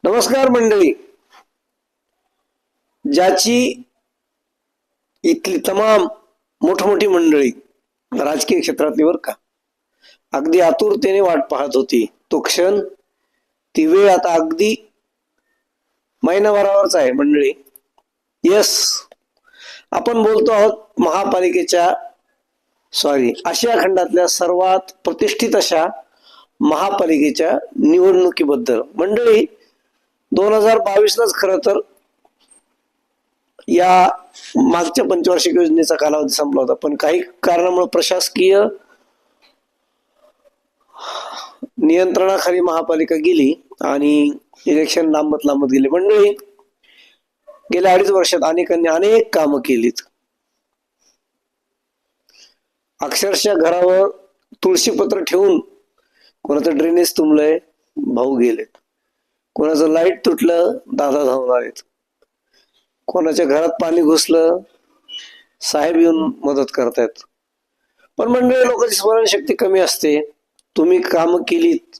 नमस्कार मंडळी. ज्याची इथली तमाम मोठमोठी मंडळी राजकीय क्षेत्रातली बर का अगदी आतुरतेने वाट पाहत होती, तो क्षण, ती वेळ आता अगदी महिनाभरावरच आहे मंडळी. यस, आपण बोलतो आहोत महापालिकेच्या आशिया खंडातल्या सर्वात प्रतिष्ठित अशा महापालिकेच्या निवडणुकीबद्दल. मंडळी 2022लाच खरं तर या मागच्या पंचवार्षिक योजनेचा कालावधी संपला होता, पण काही कारणामुळे प्रशासकीय नियंत्रणाखाली महापालिका गेली आणि इलेक्शन लांबत लांबत गेले. मंडळी, गेल्या 2.5 वर्षात अनेकांनी अनेक कामं केलीत. अक्षरशः घरावर तुळशीपत्र ठेवून कोणाचं ड्रेनेज तुंबलंय, भाऊ गेलेत. कोणाचं लाईट तुटलं, दादा धावून आलेत. कोणाच्या घरात पाणी घुसलं, साहेब येऊन मदत करतायत. पण मंडळी, लोकांची स्मरणशक्ती कमी असते. तुम्ही कामं केलीत,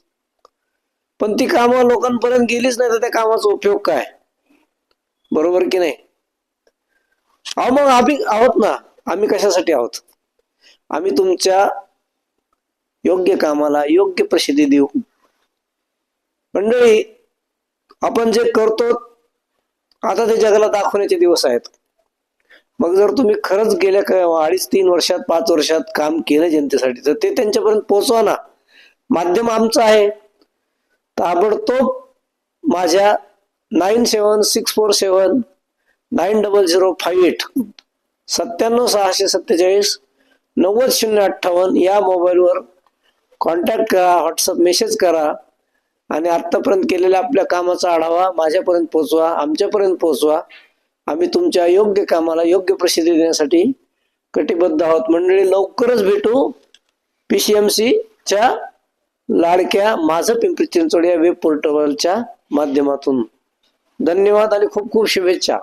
पण ती कामं लोकांपर्यंत गेलीच नाही, तर त्या कामाचा उपयोग काय? बरोबर की नाही? अहो, मग आम्ही आहोत ना. आम्ही कशासाठी आहोत? आम्ही तुमच्या योग्य कामाला योग्य प्रसिद्धी देऊ. मंडळी, आपण जे करतो आता ते जगाला दाखवण्याचे दिवस आहेत. मग जर तुम्ही खरंच गेल्या 2.5-3 वर्षात 5 वर्षात काम केलं जनतेसाठी, तर ते त्यांच्यापर्यंत पोहोचवा ना. माध्यम आमचं आहे. ताबडतोब माझ्या 9764790058 97647 या मोबाईलवर कॉन्टॅक्ट करा, व्हॉट्सअप मेसेज करा आणि आतापर्यंत केलेल्या आपल्या कामाचा आढावा माझ्यापर्यंत पोहोचवा, आमच्यापर्यंत पोहोचवा. आम्ही तुमच्या योग्य कामाला योग्य प्रसिद्धी देण्यासाठी कटिबद्ध आहोत. मंडळी, लवकरच भेटू PCMCच्या लाडक्या माझं पिंपरी चिंचवड या वेब पोर्टलच्या माध्यमातून. धन्यवाद आणि खूप खूप शुभेच्छा.